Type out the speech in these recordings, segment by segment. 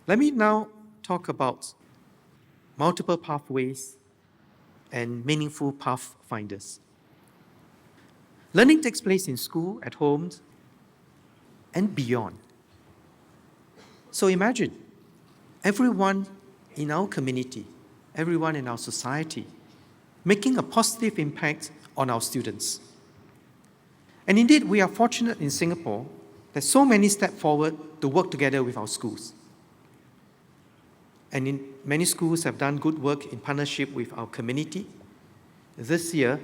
Let me now talk about multiple pathways and meaningful pathfinders. Learning takes place in school, at home, and beyond. So imagine everyone in our community, everyone in our society, making a positive impact on our students. And indeed, we are fortunate in Singapore that so many step forward to work together with our schools. And many schools have done good work in partnership with our community. This year,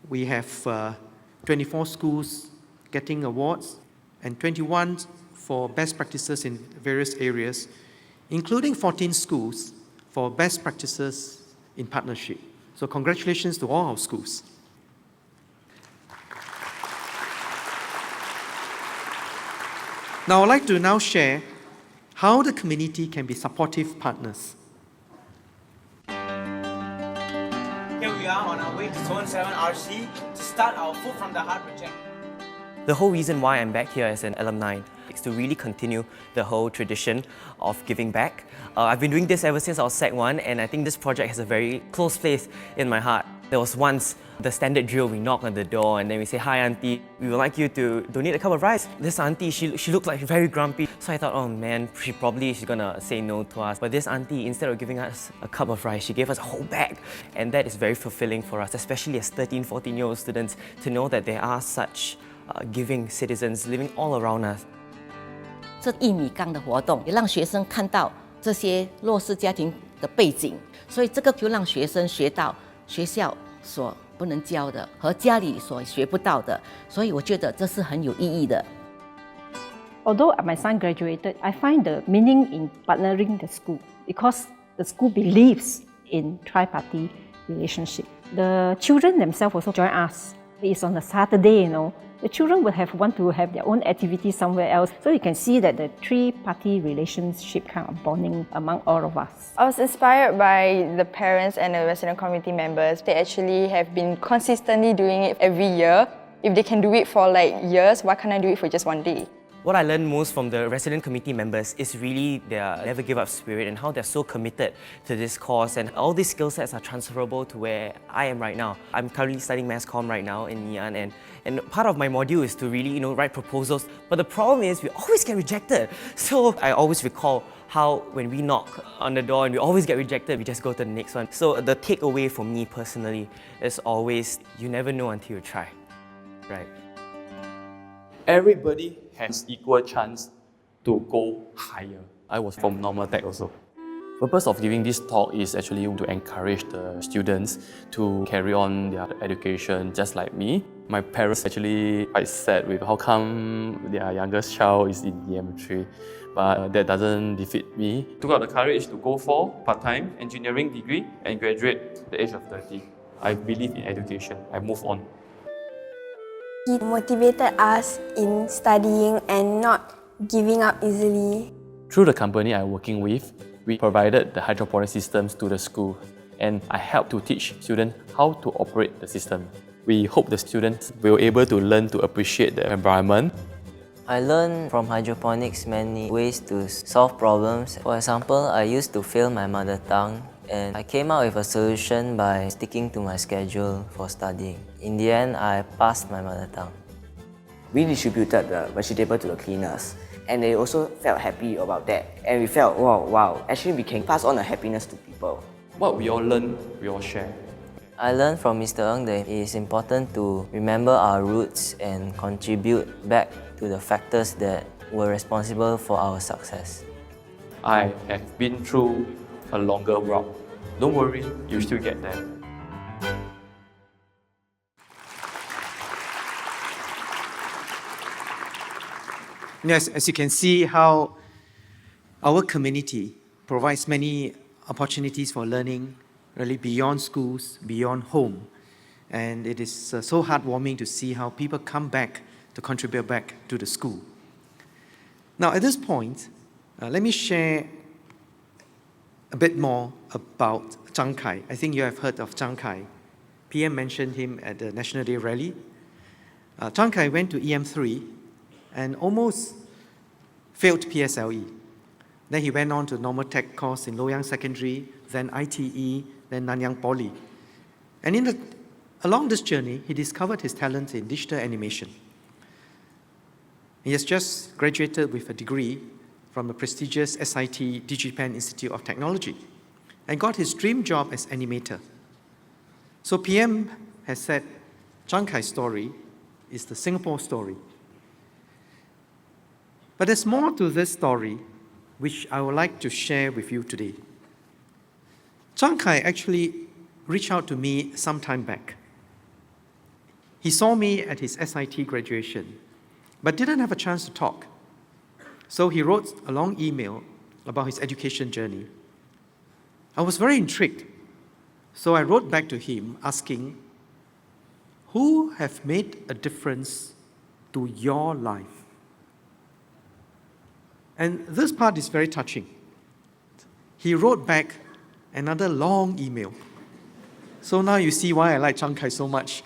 we have 24 schools getting awards and 21 for best practices in various areas, including 14 schools for best practices in partnership. So congratulations to all our schools. Now I'd like to now share how the community can be supportive partners. Here we are on our way to Zone 7 RC to start our Food from the Heart project. The whole reason why I'm back here as an alumni is to really continue the whole tradition of giving back. I've been doing this ever since I was Sec 1, and I think this project has a very close place in my heart. There was once the standard drill, we knock on the door and then we say, "Hi auntie, we would like you to donate a cup of rice." This auntie, she looked like very grumpy. So I thought, oh man, she's gonna say no to us. But this auntie, instead of giving us a cup of rice, she gave us a whole bag. And that is very fulfilling for us, especially as 13, 14-year-old students, to know that there are such giving citizens living all around us. 这1米缸的活动也让学生看到这些弱势家庭的背景，所以这个就让学生学到学校所不能教的和家里所学不到的，所以我觉得这是很有意义的。Although my son graduated, I find the meaning in partnering the school because the school believes in tri-party relationship. The children themselves also join us. It's on a Saturday, The children would want to have their own activity somewhere else. So you can see that the three-party relationship kind of bonding among all of us. I was inspired by the parents and the resident community members. They actually have been consistently doing it every year. If they can do it for years, why can't I do it for just one day? What I learned most from the resident committee members is really their never give up spirit and how they're so committed to this cause, and all these skill sets are transferable to where I am right now. I'm currently studying mass comm right now in Ngee and part of my module is to really write proposals, but the problem is we always get rejected. So I always recall how when we knock on the door and we always get rejected, we just go to the next one. So the takeaway for me personally is always, you never know until you try, right? Everybody has equal chance to go higher. I was from normal tech also. The purpose of giving this talk is actually to encourage the students to carry on their education just like me. My parents actually quite sad with how come their youngest child is in EM3, but that doesn't defeat me. Took out the courage to go for part-time engineering degree and graduate at the age of 30. I believe in education. I move on. He motivated us in studying and not giving up easily. Through the company I'm working with, we provided the hydroponic systems to the school, and I helped to teach students how to operate the system. We hope the students will be able to learn to appreciate the environment. I learned from hydroponics many ways to solve problems. For example, I used to fail my mother tongue, and I came up with a solution by sticking to my schedule for studying. In the end, I passed my mother tongue. We distributed the vegetable to the cleaners, and they also felt happy about that. And we felt, wow, actually we can pass on the happiness to people. What we all learn, we all share. I learned from Mr. Ng that it is important to remember our roots and contribute back to the factors that were responsible for our success. I have been through a longer route. Don't worry, you'll still get there. Yes, as you can see how our community provides many opportunities for learning really beyond schools, beyond home. And it is so heartwarming to see how people come back to contribute back to the school. Now at this point, let me share a bit more about Zhang Kai. I think you have heard of Zhang Kai. PM mentioned him at the National Day rally. Zhang Kai went to EM3 and almost failed PSLE. Then he went on to normal tech course in Loyang Secondary, then ITE, then Nanyang Poly. And along this journey, he discovered his talent in digital animation. He has just graduated with a degree from the prestigious SIT DigiPen Institute of Technology and got his dream job as animator. So PM has said, Chang Kai's story is the Singapore story. But there's more to this story which I would like to share with you today. Chang Kai actually reached out to me some time back. He saw me at his SIT graduation, but didn't have a chance to talk. So he wrote a long email about his education journey. I was very intrigued, so I wrote back to him asking, who have made a difference to your life? And this part is very touching. He wrote back another long email. So now you see why I like Chang Kai so much.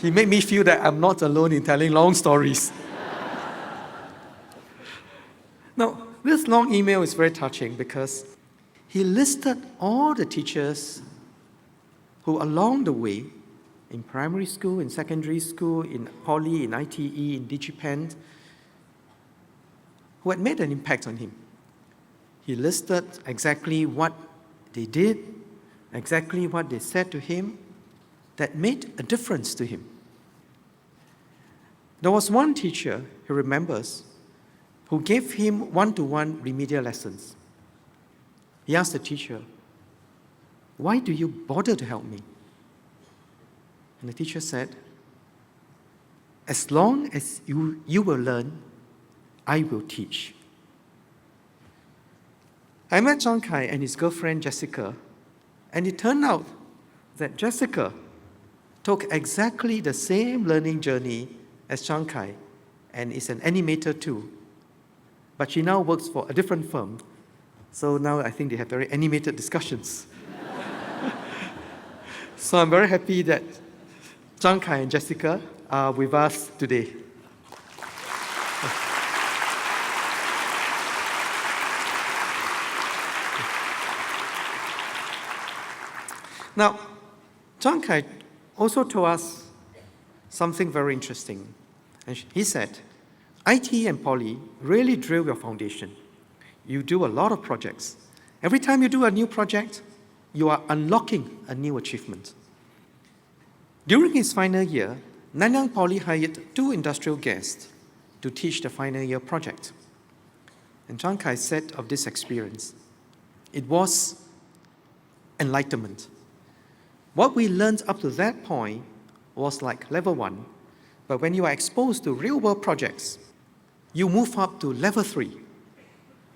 He made me feel that I'm not alone in telling long stories. Now, this long email is very touching because he listed all the teachers who along the way, in primary school, in secondary school, in Poly, in ITE, in DigiPen, who had made an impact on him. He listed exactly what they did, exactly what they said to him that made a difference to him. There was one teacher, he remembers, who gave him one-to-one remedial lessons. He asked the teacher, why do you bother to help me? And the teacher said, as long as you will learn, I will teach. I met Chang Kai and his girlfriend Jessica, and it turned out that Jessica took exactly the same learning journey as Chang Kai and is an animator too. But she now works for a different firm, so now I think they have very animated discussions. So I'm very happy that Chang Kai and Jessica are with us today. Now, Chang Kai also told us something very interesting. And he said, IT and Poly really drill your foundation. You do a lot of projects. Every time you do a new project, you are unlocking a new achievement. During his final year, Nanyang Poly hired 2 industrial guests to teach the final year project. And Chang Kai said of this experience, it was enlightenment. What we learned up to that point was like level 1, but when you are exposed to real-world projects, you move up to level 3.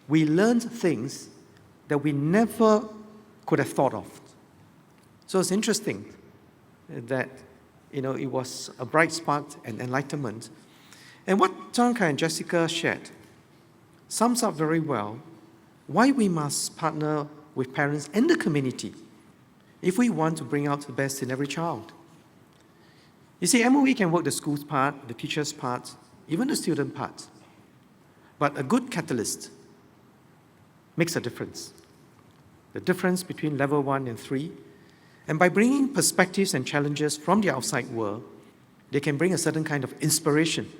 We learned things that we never could have thought of. So it's interesting that it was a bright spark and enlightenment. And what Chang Kai and Jessica shared sums up very well why we must partner with parents and the community if we want to bring out the best in every child. You see, MOE can work the school's part, the teacher's part, even the student part. But a good catalyst makes a difference. The difference between level 1 and 3. And by bringing perspectives and challenges from the outside world, they can bring a certain kind of inspiration.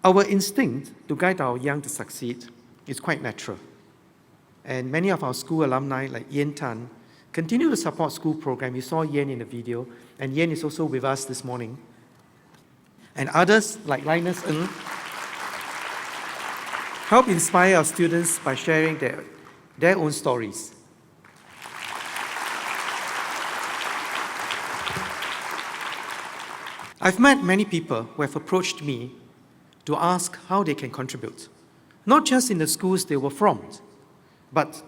Our instinct to guide our young to succeed is quite natural. And many of our school alumni, like Yen Tan, continue to support school program. You saw Yen in the video, and Yen is also with us this morning. And others, like Linus Ng, help inspire our students by sharing their own stories. I've met many people who have approached me to ask how they can contribute, not just in the schools they were from, but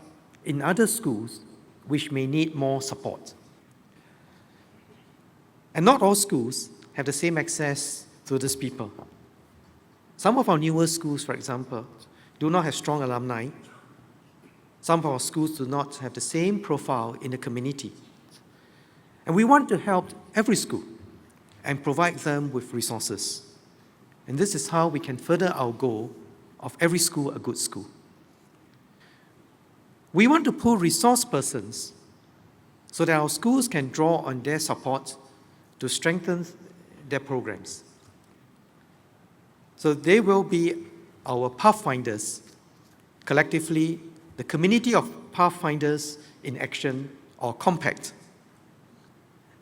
in other schools which may need more support. And not all schools have the same access to these people. Some of our newer schools, for example, do not have strong alumni. Some of our schools do not have the same profile in the community. And we want to help every school and provide them with resources. And this is how we can further our goal of every school a good school. We want to pull resource persons so that our schools can draw on their support to strengthen their programs. So they will be our Pathfinders, collectively the community of Pathfinders in Action, or Compact.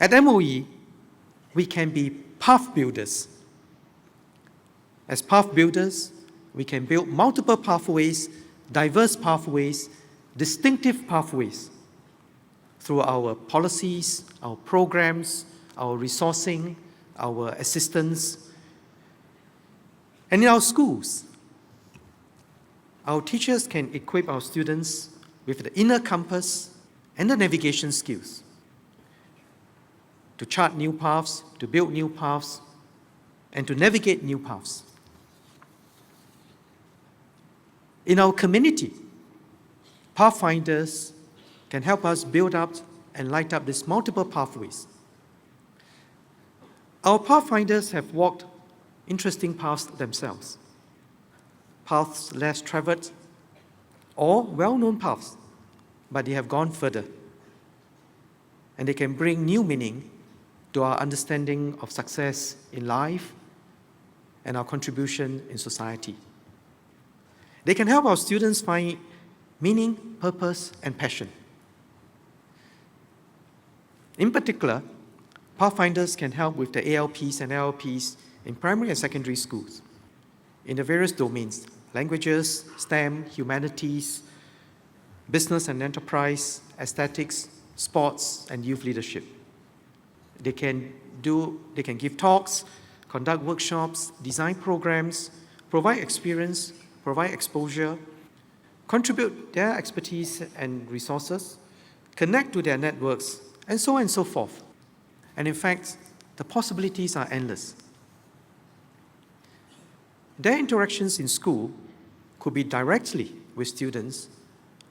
At MOE, we can be path builders. As path builders, we can build multiple pathways, diverse pathways, distinctive pathways through our policies, our programs, our resourcing, our assistance. And in our schools, our teachers can equip our students with the inner compass and the navigation skills to chart new paths, to build new paths, and to navigate new paths. In our community, Pathfinders can help us build up and light up these multiple pathways. Our Pathfinders have walked interesting paths themselves, paths less traveled or well-known paths, but they have gone further, and they can bring new meaning to our understanding of success in life and our contribution in society. They can help our students find meaning, purpose, and passion. In particular, Pathfinders can help with the ALPs and LLPs in primary and secondary schools in the various domains: languages, STEM, humanities, business and enterprise, aesthetics, sports, and youth leadership. They can give talks, conduct workshops, design programs, provide experience, provide exposure, contribute their expertise and resources, connect to their networks, and so on and so forth. And in fact, the possibilities are endless. Their interactions in school could be directly with students,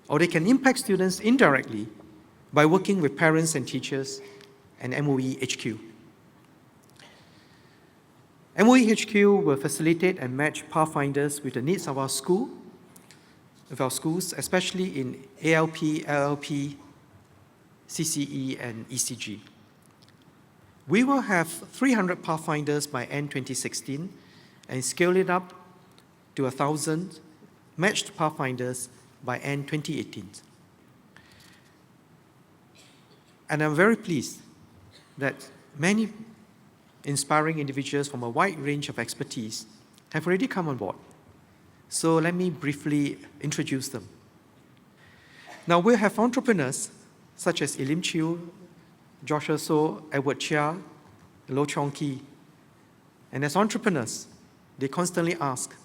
or they can impact students indirectly by working with parents and teachers and MOE HQ. MOE HQ will facilitate and match Pathfinders with the needs of our schools, especially in ALP, LLP, CCE, and ECG. We will have 300 Pathfinders by end 2016 and scale it up to 1,000 matched Pathfinders by end 2018. And I'm very pleased that many inspiring individuals from a wide range of expertise have already come on board. So let me briefly introduce them. Now we'll have entrepreneurs such as Elim Chew, Joshua So, Edward Chia, Lo Chong Ki. And as entrepreneurs, they constantly ask,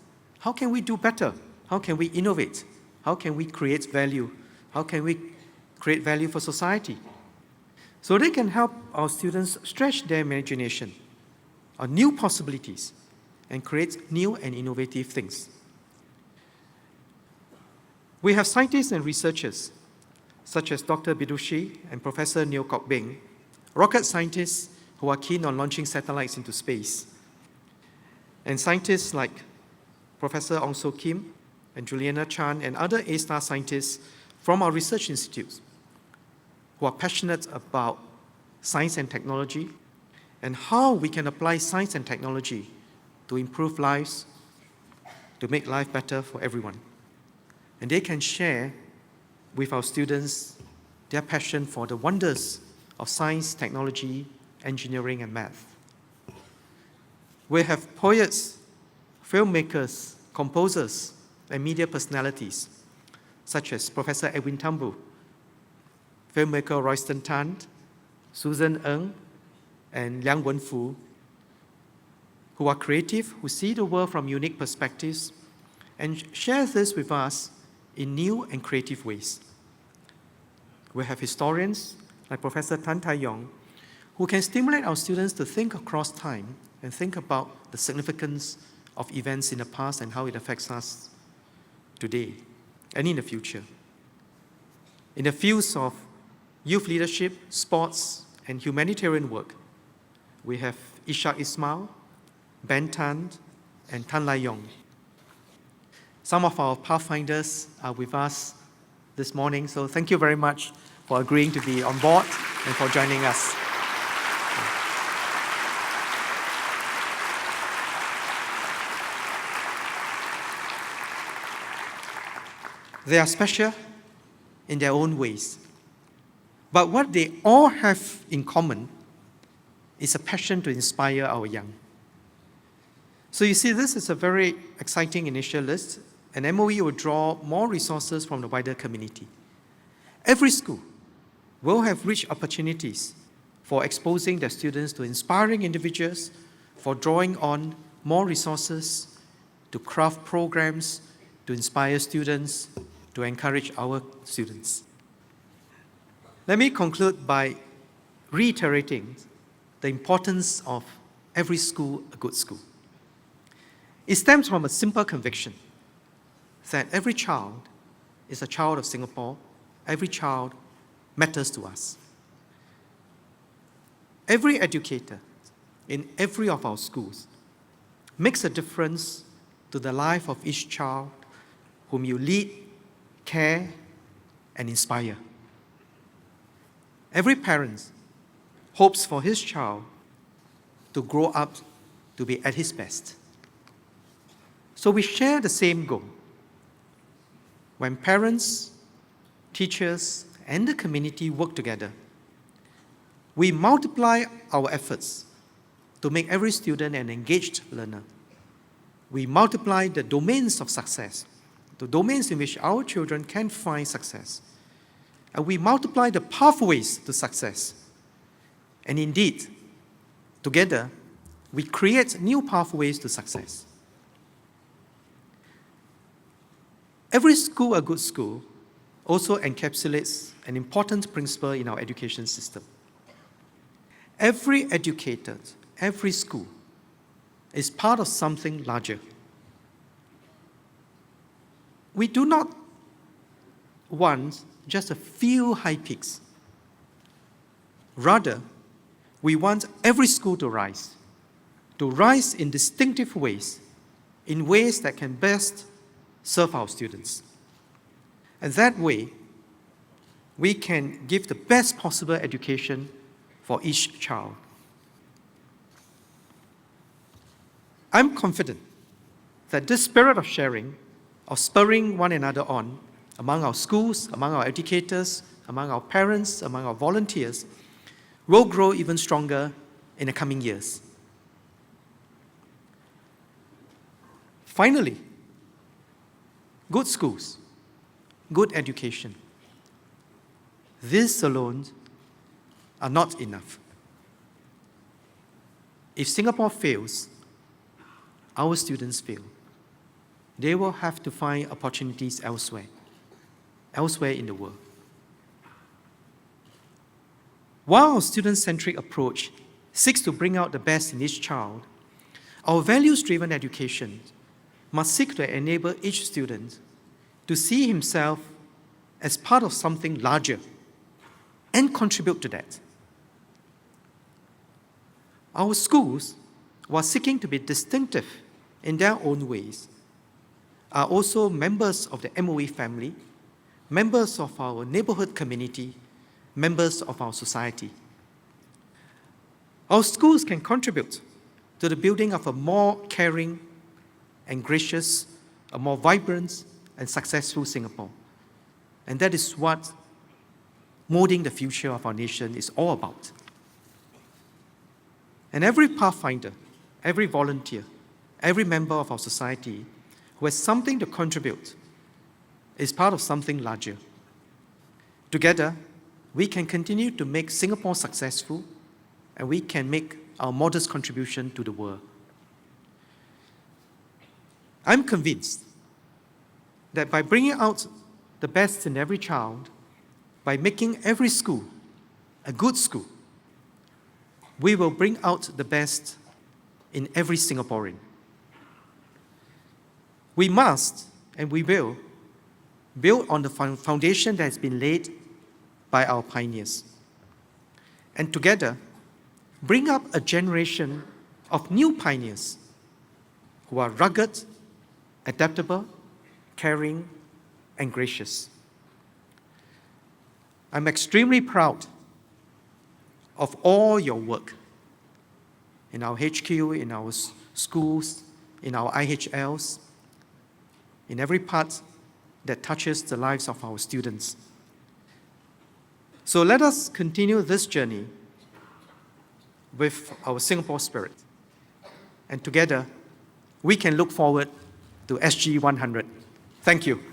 how can we do better? How can we innovate? How can we create value? How can we create value for society? So they can help our students stretch their imagination on new possibilities and create new and innovative things. We have scientists and researchers such as Dr. Bidushi and Professor Neo Kok Beng, rocket scientists who are keen on launching satellites into space, and scientists like Professor Ong So Kim and Juliana Chan and other A-star scientists from our research institutes who are passionate about science and technology and how we can apply science and technology to improve lives, to make life better for everyone. And they can share with our students their passion for the wonders of science, technology, engineering, and math. We have poets, filmmakers, composers, and media personalities, such as Professor Edwin Tambu, filmmaker Royston Tan, Susan Ng, and Liang Wenfu, who are creative, who see the world from unique perspectives, and share this with us in new and creative ways. We have historians like Professor Tan Tai Yong, who can stimulate our students to think across time and think about the significance of events in the past and how it affects us today and in the future. In the fields of youth leadership, sports, and humanitarian work, we have Ishak Ismail, Ben Tan, and Tan Lai Yong. Some of our Pathfinders are with us this morning. So thank you very much for agreeing to be on board and for joining us. They are special in their own ways. But what they all have in common is a passion to inspire our young. So you see, this is a very exciting initial list, and MOE will draw more resources from the wider community. Every school will have rich opportunities for exposing their students to inspiring individuals, for drawing on more resources to craft programs, to inspire students, to encourage our students. Let me conclude by reiterating the importance of every school a good school. It stems from a simple conviction that every child is a child of Singapore, every child matters to us. Every educator in every of our schools makes a difference to the life of each child whom you lead, care, and inspire. Every parent hopes for his child to grow up to be at his best. So we share the same goal. When parents, teachers, and the community work together, we multiply our efforts to make every student an engaged learner. We multiply the domains of success, the domains in which our children can find success. And we multiply the pathways to success. And indeed, together, we create new pathways to success. Every school a good school also encapsulates an important principle in our education system. Every educator, every school is part of something larger. We do not want just a few high peaks. Rather, we want every school to rise in distinctive ways, in ways that can best serve our students. And that way, we can give the best possible education for each child. I'm confident that this spirit of sharing, of spurring one another on, among our schools, among our educators, among our parents, among our volunteers, will grow even stronger in the coming years. Finally, good schools, good education. These alone are not enough. If Singapore fails, our students fail. They will have to find opportunities elsewhere in the world. While our student-centric approach seeks to bring out the best in each child, our values-driven education must seek to enable each student to see himself as part of something larger and contribute to that. Our schools, while seeking to be distinctive in their own ways, are also members of the MOE family, members of our neighborhood community, members of our society. Our schools can contribute to the building of a more caring and gracious, a more vibrant and successful Singapore. And that is what molding the future of our nation is all about. And every Pathfinder, every volunteer, every member of our society who has something to contribute is part of something larger. Together, we can continue to make Singapore successful, and we can make our modest contribution to the world. I'm convinced that by bringing out the best in every child, by making every school a good school, we will bring out the best in every Singaporean. We must, and we will, build on the foundation that has been laid by our pioneers, and together bring up a generation of new pioneers who are rugged, adaptable, caring, and gracious. I'm extremely proud of all your work in our HQ, in our schools, in our IHLs, in every part that touches the lives of our students. So let us continue this journey with our Singapore spirit. And together, we can look forward to SG 100. Thank you.